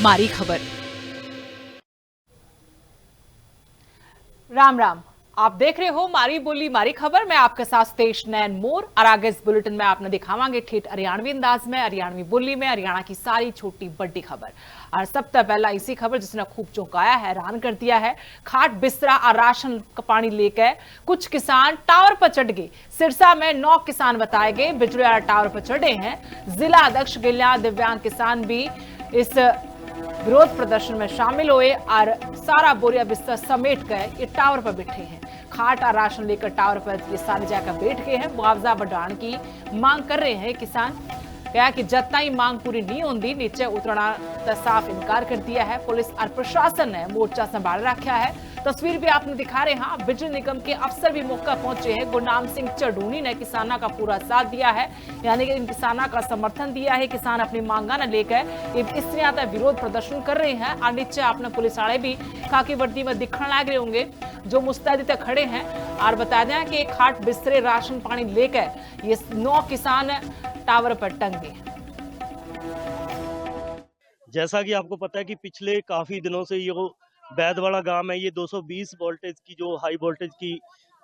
मारी खबर। राम राम, आप देख रहे हो मारी बोली मारी खबर। मैं आपके साथ तेज नैन मोर और आगे इस बुलेटिन में आपने दिखावांगे ठेठ हरियाणवी अंदाज में, हरियाणवी बोली में हरियाणा की सारी छोटी बड़ी खबर। और सबसे पहला इसी खबर जिसने खूब चौंकाया है, हैरान कर दिया है। खाट बिस्तरा और राशन का पानी लेकर कुछ किसान टावर पर चढ़ गए। सिरसा में 9 किसान बताए गए बिजली वाला टावर पर चढ़े हैं। जिला अध्यक्ष गिल्या दिव्यांग किसान भी इस विरोध प्रदर्शन में शामिल हुए और सारा बोरिया बिस्तर समेट कर ये टावर पर बैठे हैं। खाट और राशन लेकर टावर पर ये सारे जाकर बैठ गए हैं। मुआवजा बढ़ाने की मांग कर रहे हैं किसान। कहा कि जब तक मांग पूरी नहीं होती नीचे उतरना तो साफ इनकार कर दिया है। पुलिस और प्रशासन ने मोर्चा संभाल रखा है। तस्वीर भी आपने दिखा रहे हैं। बिजली निगम के अफसर भी मौका पहुंचे हैं। गुरनाम सिंह चढ़ूनी ने किसानों का पूरा साथ दिया है, यानी कि इन किसानों का समर्थन दिया है। किसान अपनी मांगा न लेकर इस तरह विरोध प्रदर्शन कर रहे हैं। और नीचे आपने पुलिस वाले भी खाकी वर्दी में दिखने लग रहे होंगे जो मुस्तैदी तक खड़े हैं। और बता दें कि खाट बिस्तरे राशन पानी लेकर ये 9 किसान टावर पर टंगे। जैसा कि आपको पता है कि पिछले काफी दिनों से ये बैदवाड़ा गांव है, ये 220 वोल्टेज की जो हाई वोल्टेज की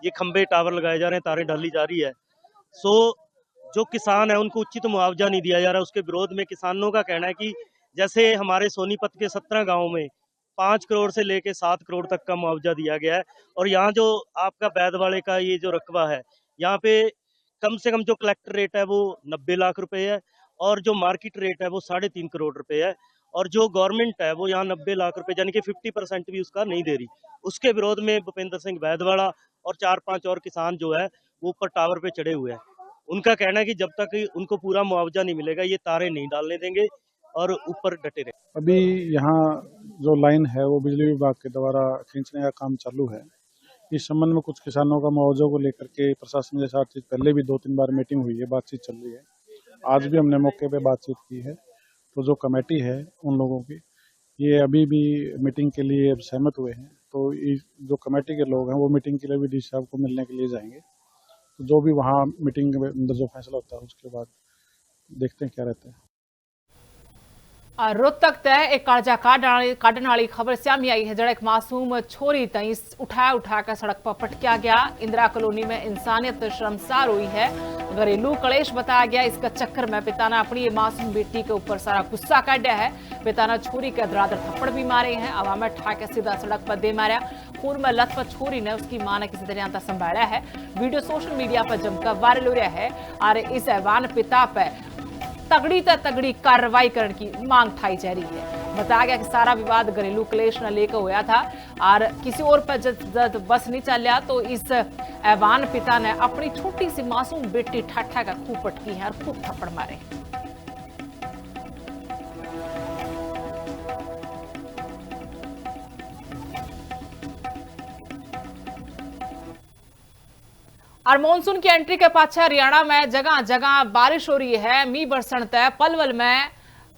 ये खंबे टावर लगाए जा रहे हैं, तारें डाली जा रही है। जो किसान है उनको उचित मुआवजा नहीं दिया जा रहा। उसके विरोध में किसानों का कहना है कि जैसे हमारे सोनीपत के 17 गाँव में 5 करोड़ से लेके 7 करोड़ तक का मुआवजा दिया गया है, और यहाँ जो आपका बैदवाड़े का ये जो रकबा है, यहाँ पे कम से कम जो कलेक्टर रेट है वो 90 लाख रुपए है, और जो मार्केट रेट है वो 3.5 करोड़ रुपए है, और जो गवर्नमेंट है वो यहाँ 90 लाख रुपए यानी कि 50% भी उसका नहीं दे रही। उसके विरोध में भूपेंद्र सिंह बैदवाड़ा और 4-5 और किसान जो है वो ऊपर टावर पे चढ़े हुए हैं। उनका कहना है कि जब तक उनको पूरा मुआवजा नहीं मिलेगा ये तारे नहीं डालने देंगे और ऊपर डटे रहे। अभी यहाँ जो लाइन है वो बिजली विभाग के द्वारा खींचने का काम चालू है। इस संबंध में कुछ किसानों का मुआवजा को लेकर के प्रशासन के साथ पहले भी 2-3 बार मीटिंग हुई है, बातचीत चल रही है। आज भी हमने मौके पे बातचीत की है। तो जो कमेटी है उन लोगों की ये अभी भी मीटिंग के लिए सहमत हुए हैं। तो जो कमेटी के लोग हैं वो मीटिंग के लिए भी डी साहब को मिलने के लिए जाएंगे। तो जो भी वहाँ मीटिंग में अंदर जो फैसला होता है उसके बाद देखते हैं क्या रहता है। रोहतक तय एक कर्जा काटने वाली खबर सामने आई है। जड़ा एक मासूम छोरी तई उठा कर सड़क पर पटकिया गया। इंदिरा कॉलोनी में इंसानियत शर्मसार हुई है। घरेलू कलेश बताया गया। इसका चक्कर में पिता ने अपनी मासूम बेटी के ऊपर सारा गुस्सा काटा है। पिता ने छोरी के धड़ाधड़ थप्पड़ भी मारे हैं। हवा में ठा के सीधा सड़क पर दे मारा। खून में लथपथ छोरी ने उसकी मां ने किसी तरह संभाला है। वीडियो सोशल मीडिया पर जमकर वायरल हो रहा है और इस ऐवान पिता पर तगड़ी कार्रवाई करने की मांग ठाई जा रही है। बताया गया कि सारा विवाद घरेलू क्लेश न लेकर हुआ था और किसी और पर जब बस नहीं चलिया तो इस ऐवान पिता ने अपनी छोटी सी मासूम बेटी ठाठा का खूब पटकी है और खूब थप्पड़ मारे। और मानसून की एंट्री के पाछे हरियाणा में जगह जगह बारिश हो रही है। मी बरसन तय पलवल में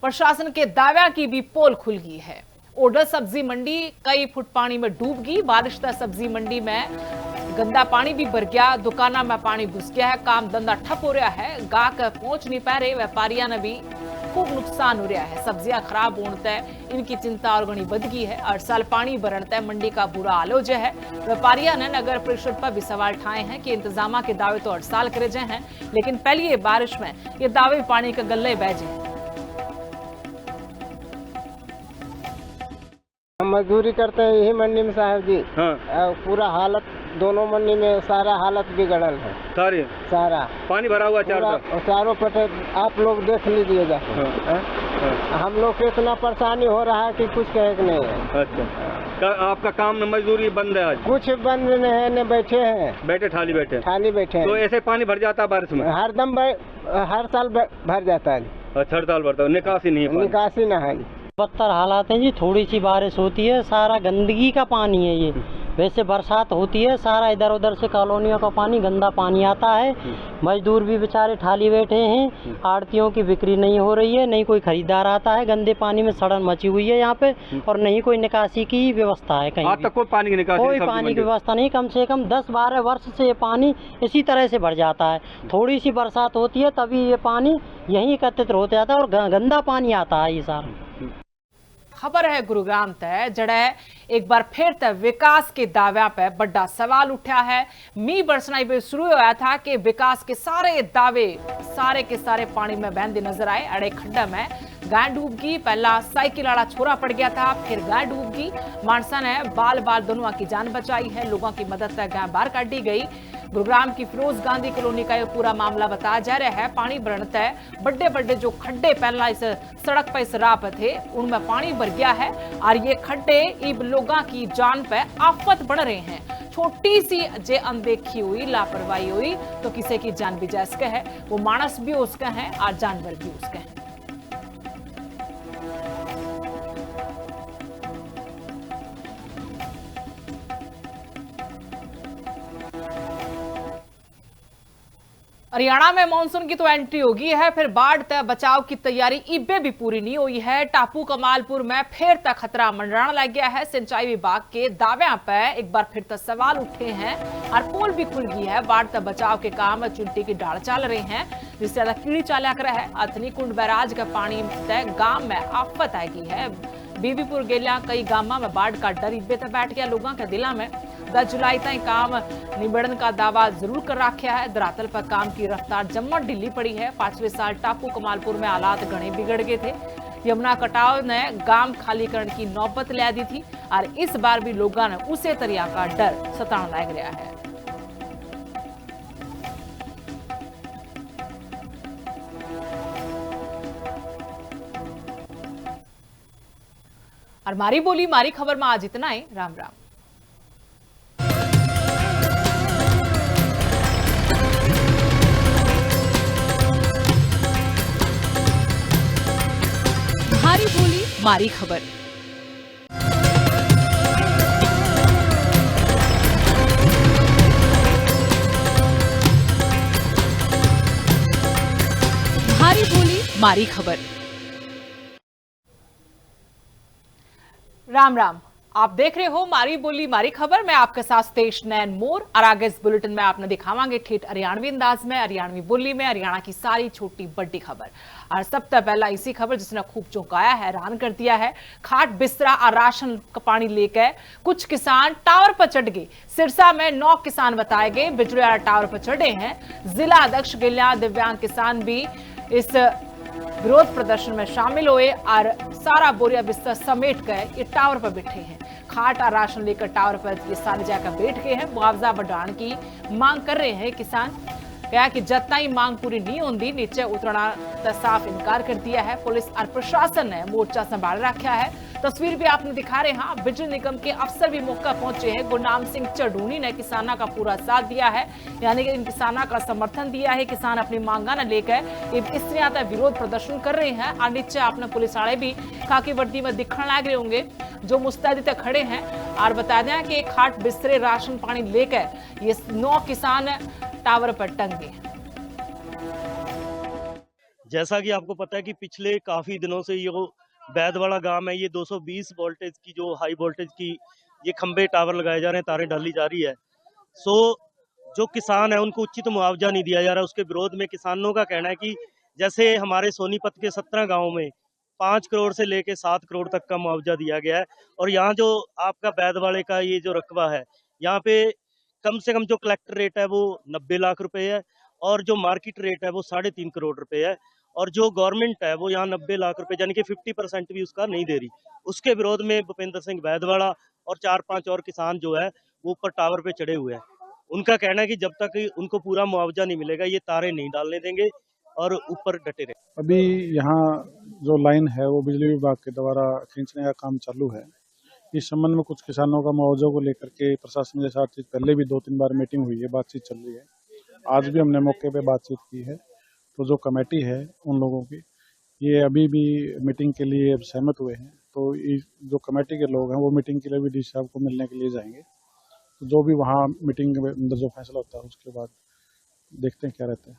प्रशासन के दावे की भी पोल खुल गई है। ओडर सब्जी मंडी कई फुट पानी में डूब गई। बारिश तक सब्जी मंडी में गंदा पानी भी भर गया। दुकाना में पानी घुस गया है। काम धंधा ठप हो रहा है। गाहक पहुंच नहीं पा रहे। व्यापारियों ने भी खूब नुकसान हो रहा है। सब्जियां खराब होने तय इनकी चिंता और घनी बढ़ गई है। 8 साल पानी भरण तय मंडी का बुरा हाल हो जाए है। व्यापारियों ने नगर परिषद पर भी सवाल उठाए हैं कि इंतजाम के दावे तो 8 साल करे जाए हैं, लेकिन पहली बारिश में ये दावे पानी के गले बह जाए। हम मजदूरी करते हैं यही मंडी में साहब जी। हाँ। पूरा हालत दोनों मंडी में सारा हालत बिगड़ल है। सारा पानी भरा हुआ चारों पटे आप लोग देख लीजिएगा। हाँ। हम लोग को इतना परेशानी हो रहा है कि कुछ कहे नहीं है। अच्छा, आपका काम न मजदूरी बंद है आज? कुछ बंद नहीं है, न बैठे हैं। खाली बैठे हैं। तो ऐसे पानी भर जाता है बारिश में? हर साल भर जाता है। अच्छा, हर साल भरता है। निकासी नहीं है? निकासी न है। बदतर हालात है जी। थोड़ी सी बारिश होती है सारा गंदगी का पानी है ये। वैसे बरसात होती है सारा इधर उधर से कॉलोनियों का पानी गंदा पानी आता है। मजदूर भी बेचारे ठाली बैठे हैं। आड़तियों की बिक्री नहीं हो रही है, नहीं कोई खरीदार आता है। गंदे पानी में सड़न मची हुई है यहाँ पे, और नहीं कोई निकासी की व्यवस्था है कहीं। आज तक कोई पानी की निकासी, कोई पानी की व्यवस्था नहीं। कम से कम 10-12 वर्ष से ये पानी इसी तरह से भर जाता है। थोड़ी सी बरसात होती है तभी ये पानी यहीं एकत्रित हो जाता है और गंदा पानी आता है ये सारा। खबर है गुरुग्राम तय जड़े एक बार फिर तक विकास के दाव्या पे बड़ा सवाल उठा है। मी बरसना भी शुरू होया था कि विकास के सारे दावे सारे के सारे पानी में बहते नजर आए। अड़े खड्डा में गाय डूब गई, पहला साइकिल वाला छोरा पड़ गया था, फिर गाय डूब गई। मानसा ने बाल बाल दोनों की जान बचाई है, लोगों की मदद से गाय बाहर काटी गई। गुरुग्राम की फिरोज गांधी कॉलोनी का यह पूरा मामला बताया जा रहा है। पानी बढ़ता है, बड़े बड़े जो खड्डे पहला इस सड़क पर इस राह पर थे उनमें पानी भर गया है और ये खड्डे इन लोगों की जान पे आफत बढ़ रहे हैं। छोटी सी जे अनदेखी हुई, लापरवाही हुई तो किसी की जान भी जा सके है। वो मानस भी उसका है और जानवर भी उसका है। हरियाणा में मानसून की तो एंट्री होगी है, फिर बाढ़ तक बचाव की तैयारी इबे भी पूरी नहीं हुई है। टापू कमालपुर में फिर तक खतरा मंडराने लग गया है। सिंचाई विभाग के दावे पर एक बार फिर तक सवाल उठे हैं और पोल भी खुल गई है। बाढ़ तक बचाव के काम चुनटी की डाल चल रहे हैं, जिससे ज्यादा कीड़ी चालक रहा है। अथनी कुंड बैराज का पानी तय गांव में आफत आ गई है। बीबीपुर गेलिया कई गांव में बाढ़ का डर इबे तक बैठ गया लोगों के दिला में। 10 जुलाई तक काम निबड़न का दावा जरूर कर रखा है। धरातल पर काम की रफ्तार जम्मन ढीली पड़ी है। 5वें साल टापू कमालपुर में हालात घने बिगड़ गए थे। यमुना कटाव ने गांव खाली करने की नौबत ला दी थी और इस बार भी लोगों ने उसे तरिया का डर सताने लग रहा है। और मारी बोली मारी खबर में आज इतना ही। राम राम। मारी बोली मारी खबर। मारी बोली मारी खबर। राम राम, आप देख रहे हो मारी बोली मारी खबर। मैं आपके साथ तेज नैन मोर और आगे इस बुलेटिन में आपने दिखावांगे ठेठ हरियाणवी अंदाज में, हरियाणवी बोली में हरियाणा की सारी छोटी बड़ी खबर। और सबसे पहला इसी खबर जिसने खूब चौंकाया है, हैरान कर दिया है। खाट बिस्तरा और राशन का पानी लेकर कुछ किसान टावर पर चढ़ गए। सिरसा में 9 किसान बताए गए बिजली वाला टावर पर चढ़े हैं। जिला अध्यक्ष गिल्या दिव्यांग किसान भी इस विरोध प्रदर्शन में शामिल हुए और सारा बोरिया बिस्तर समेट कर ये टावर पर बैठे हैं। खाट और राशन लेकर टावर पर ये सारे जाकर बैठ गए हैं। मुआवजा बढ़ाने की मांग कर रहे हैं किसान। कहा कि जब तक मांग पूरी नहीं होती नीचे उतरना तो साफ इनकार कर दिया है। पुलिस और प्रशासन ने मोर्चा संभाल रखा है। तस्वीर भी आपने दिखा रहे हैं। बिजली निगम के अफसर भी मौका पहुंचे हैं। गुरनाम सिंह चढ़ूनी ने किसानों का पूरा साथ दिया है, यानी कि इन किसानों का समर्थन दिया है। किसान अपनी मांगा न लेकर इस तरह का विरोध प्रदर्शन कर रहे हैं और नीचे अपने पुलिस वाले भी खाकी वर्दी में दिखने लग रहे होंगे जो मुस्तैदी तक खड़े हैं। और बता दें कि खाट बिस्तरे राशन पानी लेकर ये 9 किसान टावर पर टंगे। जैसा कि आपको पता है कि पिछले काफी दिनों से ये बैदवाड़ा गांव है, ये 220 वोल्टेज की जो हाई वोल्टेज की ये खंबे टावर लगाए जा रहे हैं, तारें डाली जा रही है। सो जो किसान है उनको उचित मुआवजा नहीं दिया जा रहा। उसके विरोध में किसानों का कहना है कि जैसे हमारे सोनीपत के 17 गाँव में 5 करोड़ से लेके 7 करोड़ तक का मुआवजा दिया गया है, और यहाँ जो आपका बैदवाड़े का ये जो रकबा है, यहाँ पे कम से कम जो कलेक्टर रेट है वो 90 लाख रुपए है और जो मार्केट रेट है वो 3.5 करोड़ रुपए है, और जो गवर्नमेंट है वो यहाँ 90 लाख रुपए यानी कि 50% भी उसका नहीं दे रही। उसके विरोध में भूपेंद्र सिंह बैदवाड़ा और 4-5 और किसान जो है वो ऊपर टावर पे चढ़े हुए हैं। उनका कहना है कि जब तक उनको पूरा मुआवजा नहीं मिलेगा ये तारे नहीं डालने देंगे और ऊपर डटे रहे। अभी यहाँ जो लाइन है वो बिजली विभाग के द्वारा खींचने का काम चालू है। इस संबंध में कुछ किसानों का मुआवजा को लेकर के प्रशासन के साथ पहले भी 2-3 बार मीटिंग हुई है, बातचीत चल रही है। आज भी हमने मौके पे बातचीत की है। तो जो कमेटी है उन लोगों की ये अभी भी मीटिंग के लिए सहमत हुए हैं। तो जो कमेटी के लोग हैं वो मीटिंग के लिए भी डी साहब को मिलने के लिए जाएंगे। तो जो भी वहाँ मीटिंग के अंदर जो फैसला होता है उसके बाद देखते हैं क्या रहता है।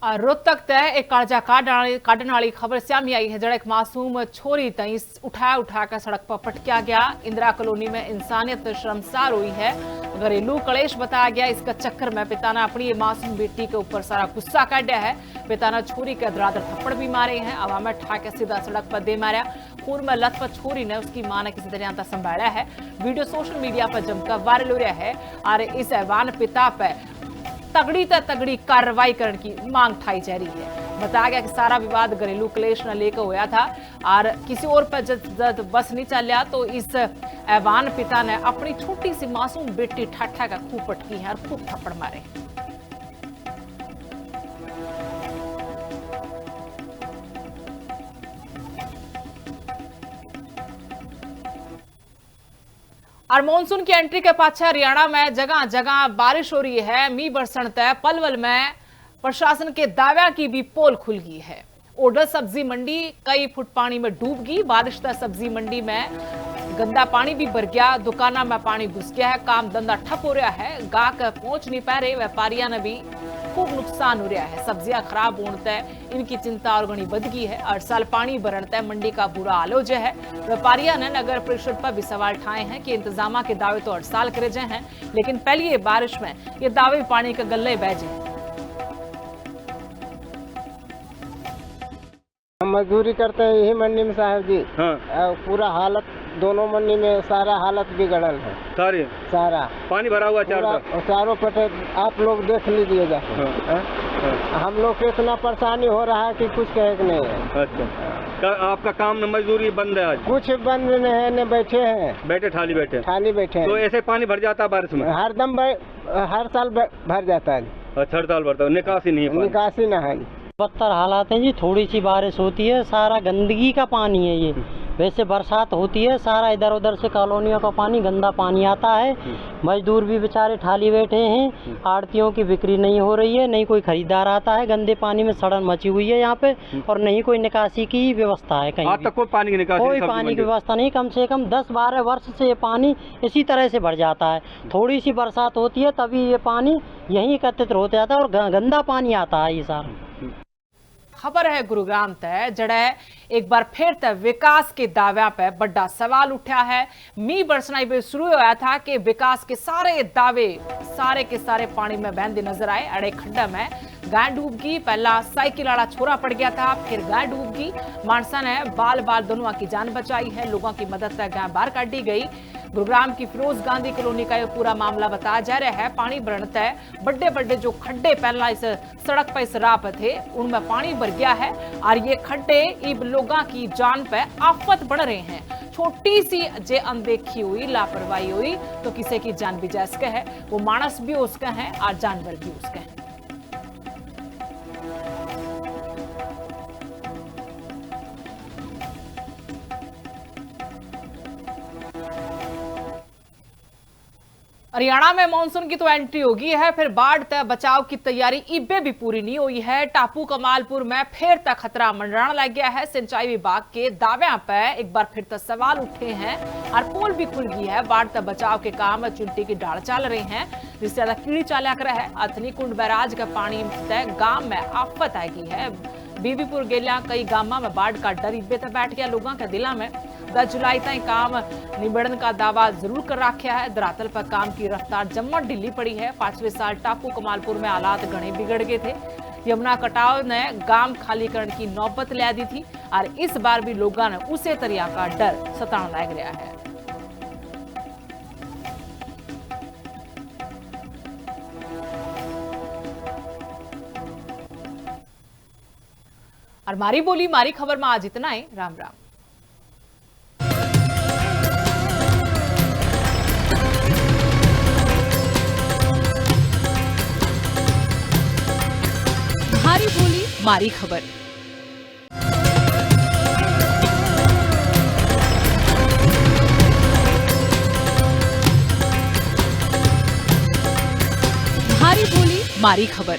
रोहतक ते एक कालजा काटने वाली खबर सामने आई है, जड़ा एक मासूम छोरी तई उठा कर सड़क पर पटकिया गया। इंदिरा कॉलोनी में इंसानियत शर्मसार हुई है। घरेलू कलेश बताया गया। इसका चक्कर में पिता ने अपनी मासूम बेटी के ऊपर सारा गुस्सा काटा है। पिता ने छोरी के धड़ाधड़ थप्पड़ भी मारे हैं। हवा में ठा के सीधा सड़क पर दे मारा। खून में लथपथ छोरी ने उसकी मां ने किसी तरह संभाला है। वीडियो सोशल मीडिया पर जमकर वायरल हो रहा है और इस ऐवान पिता पर तगड़ी कार्रवाई करने की मांग ठाई जा रही है। बताया गया कि सारा विवाद घरेलू क्लेश न लेकर होया था और किसी और पर जब बस नहीं चलिया तो इस ऐवान पिता ने अपनी छोटी सी मासूम बेटी ठाठा का खूब पटकी है और खूब थप्पड़ मारे। और मानसून की एंट्री के पाछे हरियाणा में जगह जगह बारिश हो रही है। मी बरसन तय पलवल में प्रशासन के दावे की भी पोल खुल गई है। ओडर सब्जी मंडी कई फुट पानी में डूब गई। बारिश तक सब्जी मंडी में गंदा पानी भी भर गया। दुकाना में पानी घुस गया है। काम धंधा ठप हो रहा है। गाहक पहुंच नहीं पा रहे। व्यापारियों ने भी खूब नुकसान हो रहा है। सब्जियां खराब होने तय इनकी चिंता और घनी बढ़ गई है। हर साल पानी भरने तय मंडी का बुरा हाल हो जाए है। व्यापारियों ने नगर परिषद पर भी सवाल उठाए हैं कि इंतजाम के दावे तो हर साल करे जाए हैं, लेकिन पहली बारिश में ये दावे पानी के गल्ले बह जाए। हम मजदूरी करते हैं यही मंडी में साहब जी। हाँ। पूरा हालत दोनों मंडी में सारा हालत बिगड़ल है। सारा पानी भरा हुआ चारों पटे आप लोग देख लीजिएगा। हम लोग को इतना परेशानी हो रहा है कि कुछ कहे कि नहीं है। अच्छा, आपका काम न मजदूरी बंद है आज? कुछ बंद नहीं है, न बैठे हैं। थाली बैठे तो ऐसे पानी भर जाता है बारिश में? हर साल भर जाता है। अच्छा, हर साल भरता है, निकासी नहीं है? निकासी न है। बदतर हालात हैं जी। थोड़ी सी बारिश होती है सारा गंदगी का पानी है ये। वैसे बरसात होती है सारा इधर उधर से कॉलोनियों का पानी गंदा पानी आता है। मजदूर भी बेचारे ठाली बैठे हैं। आड़तियों की बिक्री नहीं हो रही है, नहीं कोई खरीदार आता है। गंदे पानी में सड़न मची हुई है यहाँ पे और नहीं कोई निकासी की व्यवस्था है। कहीं आज तक कोई पानी की निकासी, कोई पानी की व्यवस्था नहीं। कम से कम 10-12 वर्ष से ये पानी इसी तरह से भर जाता है। थोड़ी सी बरसात होती है तभी ये पानी यहीं एकत्रित हो जाता है और गंदा पानी आता है ये सारा। खबर है गुरुग्राम तय जड़ा एक बार फिर तय विकास के दाव्या पर बड़ा सवाल उठा है। मी बरसना भी शुरू होया था कि विकास के सारे दावे सारे के सारे पानी में बहते नजर आए। अड़े खड्डा में गाय डूब गई। पहला साइकिल वाला छोरा पड़ गया था, फिर गाय डूब गई। मानसा ने बाल दोनों की जान बचाई है। लोगों की मदद से गाय बाहर काटी गई। गुरुग्राम की फिरोज गांधी कॉलोनी का यह पूरा मामला बताया जा रहा है। पानी भरने तय बड़े जो खड्डे पहला इस सड़क पर इस राह पर थे उनमें पानी भर गया है और ये खड्डे इब लोगों की जान पे आफत बढ़ रहे हैं। छोटी सी जे अनदेखी हुई, लापरवाही हुई तो किसी की जान भी जा सके है। वो मानस भी उसके हैं और जानवर भी उसके हैं। हरियाणा में मानसून की तो एंट्री होगी है, फिर बाढ़ तक बचाव की तैयारी इबे भी पूरी नहीं हुई है। टापू कमालपुर में फिर तक खतरा मंडराने लग गया है। सिंचाई विभाग के दावे पर एक बार फिर तक सवाल उठे हैं और पोल भी खुल गई है। बाढ़ तक बचाव के काम चिंटी की ढाल चल रहे हैं, जिससे ज्यादा कीड़ी चाल्या कर है। अथनी कुंड बैराज का पानी तय गांव में आफत आ गई है। बीबीपुर गेलिया कई गांव में बाढ़ का डर इबे तक बैठ गया लोगों के दिला में। 10 जुलाई तक काम निबड़न का दावा जरूर कर रखा है। धरातल पर काम की रफ्तार जम्मन ढीली पड़ी है। 5वें साल टापू कमालपुर में हालात घने बिगड़ गए थे। यमुना कटाव ने गांव खाली करने की नौबत ला दी थी और इस बार भी लोगों ने उसे तरिया का डर सताने लग रहा है। और मारी बोली मारी खबर में आज इतना ही। राम राम। मारी बोली मारी खबर। मारी बोली मारी खबर।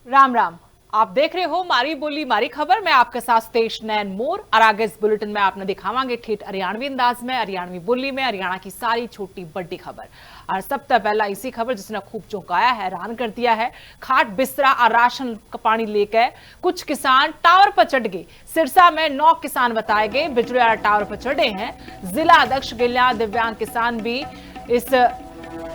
राम राम। आप देख रहे हो मारी बोली मारी खबर। मैं आपके साथ तेज नैन मोर और आगे इस बुलेटिन में आपने दिखावांगे ठेठ हरियाणवी अंदाज में, हरियाणवी बोली में, हरियाणा की सारी छोटी बड़ी खबर। और सबसे पहला इसी खबर जिसने खूब चौंकाया है, हैरान कर दिया है। खाट बिस्तरा और राशन का पानी लेकर कुछ किसान टावर पर चढ़ गए। सिरसा में 9 किसान बताए गए बिजली वाला टावर पर चढ़े हैं। जिला अध्यक्ष गिल्या दिव्यांग किसान भी इस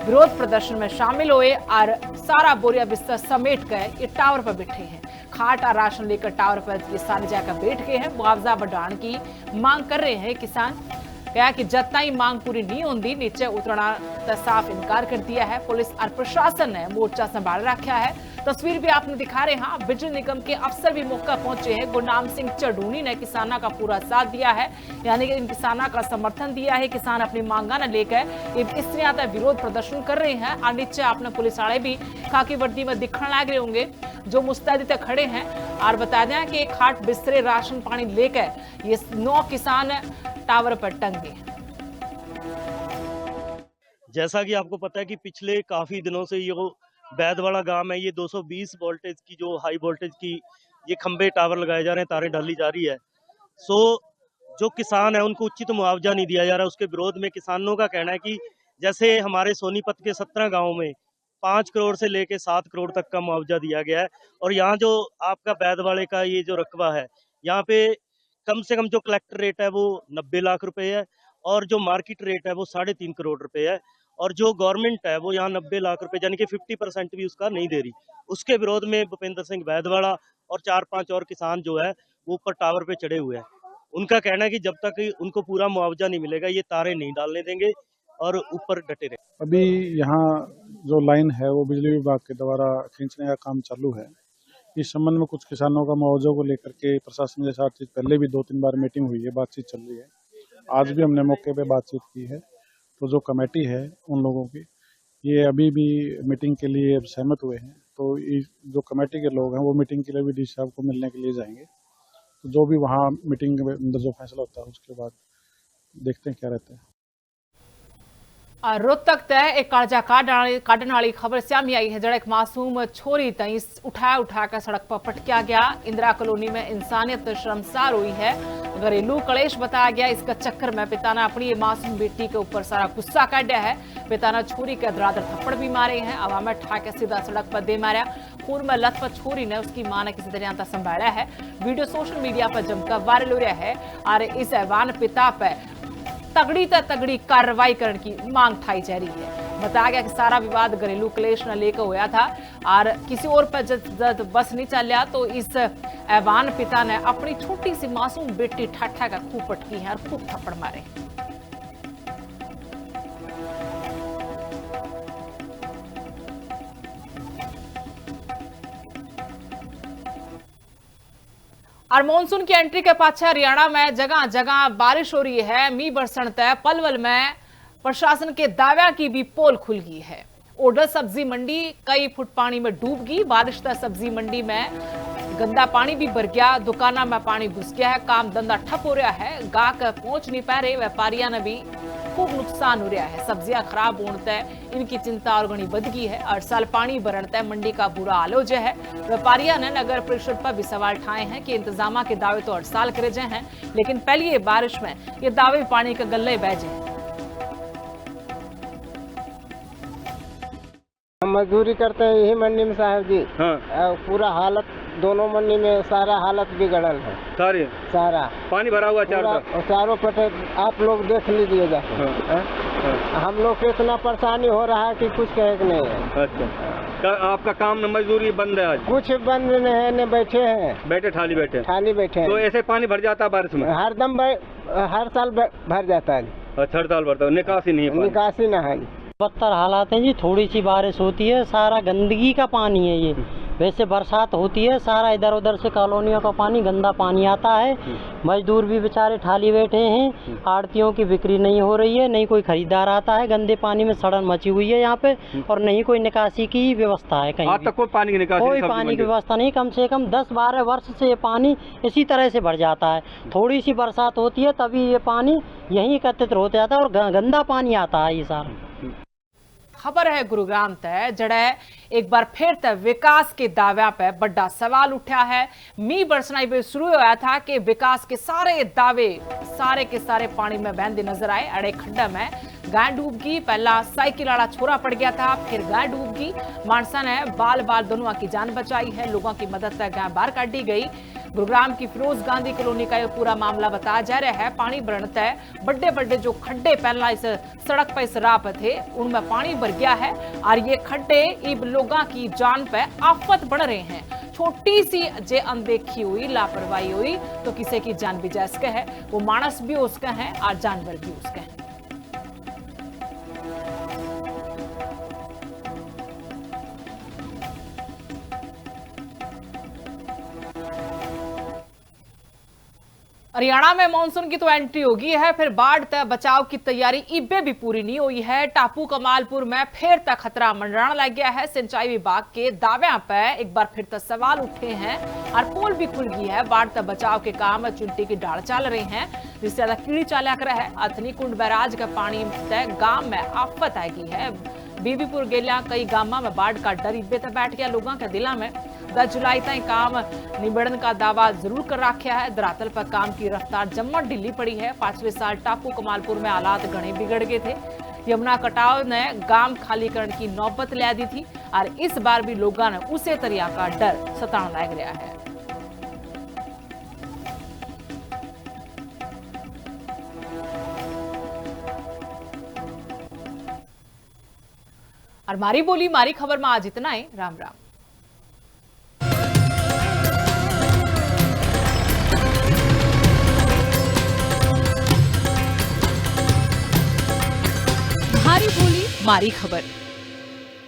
विरोध प्रदर्शन में शामिल हुए और सारा बोरिया बिस्तर समेट कर ये टावर पर बैठे हैं। खाट और राशन लेकर टावर पर ये सारे जाकर बैठ गए हैं। मुआवजा बढ़ाने की मांग कर रहे हैं किसान। कहा कि जितना ही मांग पूरी नहीं होती नीचे उतरना का साफ इनकार कर दिया है। पुलिस और प्रशासन ने मोर्चा संभाल रखा है। तस्वीर भी आपने दिखा रहे हैं। बिजली निगम के अफसर भी मौका पहुंचे हैं। गुरनाम सिंह चढ़ूनी ने किसानों का पूरा साथ दिया है, यानी कि इन किसानों का समर्थन दिया है। किसान अपनी मांगा न लेकर इस तरह का विरोध प्रदर्शन कर रहे हैं। और नीचे अपने पुलिस वाले भी खाकी वर्दी में दिखने लग रहे होंगे जो मुस्तैदी तक खड़े हैं। और बता दें कि खाट बिस्तरे राशन पानी लेकर ये 9 किसान टावर पर टंगे। जैसा कि आपको पता है कि पिछले काफी दिनों से ये बैदवाड़ा गांव है, ये 220 वोल्टेज की जो हाई वोल्टेज की ये खंबे टावर लगाए जा रहे हैं, तारें डाली जा रही है। सो जो किसान है उनको उचित मुआवजा नहीं दिया जा रहा। उसके विरोध में किसानों का कहना है कि जैसे हमारे सोनीपत के 17 गाँव में 5 करोड़ से लेके 7 करोड़ तक का मुआवजा दिया गया है, और यहाँ जो आपका बैदवाड़े का ये जो रकबा है, यहाँ पे कम से कम जो कलेक्टर रेट है वो 90 लाख रुपए है, और जो मार्केट रेट है वो 3.5 करोड़ रुपए है, और जो गवर्नमेंट है वो यहाँ 90 लाख रुपए यानी कि 50% भी उसका नहीं दे रही। उसके विरोध में भूपेंद्र सिंह बैदवाड़ा और 4-5 और किसान जो है वो ऊपर टावर पे चढ़े हुए हैं। उनका कहना है कि जब तक उनको पूरा मुआवजा नहीं मिलेगा ये तारे नहीं डालने देंगे और ऊपर डटे रहे। अभी यहाँ जो लाइन है वो बिजली विभाग के द्वारा खींचने का काम चालू है। इस संबंध में कुछ किसानों का मुआवजा को लेकर के प्रशासन के साथ पहले भी 2-3 बार मीटिंग हुई है, बातचीत चल रही है। आज भी हमने मौके पे बातचीत की है। तो जो कमेटी है उन लोगों की ये अभी भी मीटिंग के लिए सहमत हुए हैं। तो जो कमेटी के लोग हैं वो मीटिंग के लिए भी डी साहब को मिलने के लिए जाएंगे। तो जो भी वहाँ मीटिंग के अंदर जो फैसला होता है उसके बाद देखते हैं क्या रहता है। रोहतक तय एक काजा काटने वाली खबर सामने आई है। जड़ा एक मासूम छोरी तई उठा कर सड़क पर पटकिया गया। इंदिरा कॉलोनी में इंसानियत शर्मसार हुई है। घरेलू कलेश बताया गया। इसका चक्कर में पिता ने अपनी मासूम बेटी के ऊपर सारा गुस्सा काटा है। पिता ने छोरी के धड़ाधड़ थप्पड़ भी मारे हैं। हवा में ठाके सीधा सड़क पर दे मारा। खून में लथपथ छोरी ने उसकी मां ने किसी तरह संभाला है। वीडियो सोशल मीडिया पर जमकर वायरल हो रहा है और इस ऐवान पिता पर तगड़ी कार्रवाई करने की मांग ठाई जा रही है। बताया गया कि सारा विवाद घरेलू क्लेश न लेकर हुआ था और किसी और पर जब बस नहीं चलिया तो इस ऐवान पिता ने अपनी छोटी सी मासूम बेटी ठाठा का खूब पटकी है और खूब थप्पड़ मारे। और मानसून की एंट्री के पाछे हरियाणा में जगह जगह बारिश हो रही है। मी बरसन तय पलवल में प्रशासन के दावे की भी पोल खुल गई है। ओडर सब्जी मंडी कई फुट पानी में डूब गई। बारिश तक सब्जी मंडी में गंदा पानी भी भर गया। दुकानों में पानी घुस गया है। काम धंधा ठप हो रहा है। गाहक पहुंच नहीं पा रहे। व्यापारियों ने भी खूब नुकसान हो रहा है। सब्जियां खराब होने तय इनकी चिंता और घनी बढ़ गई है। 8 साल पानी भरने तय मंडी का बुरा हाल हो है। व्यापारियों ने नगर परिषद पर भी सवाल उठाए हैं कि इंतजाम के दावे तो 8 साल करे जाए हैं, लेकिन पहली ये बारिश में ये दावे पानी के गल्ले बह जाए। हम मजदूरी करते हैं यही मंडी में साहब जी। हाँ। पूरा हालत दोनों मंडी में सारा हालत बिगड़ल है। सारा पानी भरा हुआ चारों पटे आप लोग देख लीजिएगा। हाँ। हम लोग को इतना परेशानी हो रहा है कि कुछ कहे कि नहीं है। अच्छा, आपका काम न मजदूरी बंद है? आज कुछ बंद नहीं है, न बैठे हैं। खाली बैठे तो ऐसे पानी भर जाता है बारिश में? हर साल भर जाता है। अच्छा, हर साल भरता है। निकासी न है। बदतर हालात हैं जी। थोड़ी सी बारिश होती है सारा गंदगी का पानी है ये। वैसे बरसात होती है सारा इधर उधर से कॉलोनियों का पानी गंदा पानी आता है। मजदूर भी बेचारे ठाली बैठे हैं। आड़तियों की बिक्री नहीं हो रही है, नहीं कोई खरीदार आता है। गंदे पानी में सड़न मची हुई है यहाँ पे, और नहीं कोई निकासी की व्यवस्था है कहीं। आज तक कोई पानी की व्यवस्था नहीं। कम से कम 10-12 वर्ष से ये पानी इसी तरह से भर जाता है। थोड़ी सी बरसात होती है तभी ये पानी यहीं एकत्रित हो जाता है और गंदा पानी आता है ये सारा। खबर है गुरुग्राम तय जड़े एक बार फिर तय विकास के दाव्या पे बड़ा सवाल उठा है। मी बरसना पे शुरू होया था कि विकास के सारे दावे सारे के सारे पानी में बहते नजर आए। अड़े खड्डा में गाय डूब गई, पहला साइकिल वाला छोरा पड़ गया था, फिर गाय डूब गई। मानसा ने बाल बाल दोनों की जान बचाई है, लोगों की मदद से गाय बाहर काटी गई। गुरुग्राम की फिरोज गांधी कॉलोनी का ये पूरा मामला बताया जा रहा है। पानी बढ़ता है, बड़े बड़े जो खड्डे पहला इस सड़क पर इस राह पे थे उनमें पानी भर गया है और ये खड्डे इन लोगों की जान पे आफत बढ़ रहे हैं। छोटी सी जे अनदेखी हुई, लापरवाही हुई तो किसी की जान भी जा सके है। वो मानस भी उसका है और जानवर भी उसका है। हरियाणा में मानसून की तो एंट्री होगी है, फिर बाढ़ तक बचाव की तैयारी इबे भी पूरी नहीं हुई है। टापू कमालपुर में फिर तक खतरा मंडराने लग गया है। सिंचाई विभाग के दाव्या पर एक बार फिर तक सवाल उठे हैं और पोल भी खुल गई है। बाढ़ तक बचाव के काम चुनटी की ढाल चल रहे हैं, जिससे ज्यादा कीड़ी चाल्या कर है। अथनी कुंड बैराज का पानी तय गांव में आफत आ गई है। बीबीपुर गेलिया कई गांव में बाढ़ का डर इबे तक बैठ गया लोगों के दिला में। 10 जुलाई तक काम निबड़न का दावा जरूर कर रखा है। धरातल पर काम की रफ्तार जम्मत ढीली पड़ी है। पिछले साल टापू कमालपुर में हालात घने बिगड़ गए थे। यमुना कटाव ने गांव खाली करने की नौबत ला दी थी और इस बार भी लोगों ने उसे तरिया का डर सताने लग रहा है। और मारी बोली मारी खबर में आज इतना है। राम राम। मारी बोली मारी खबर।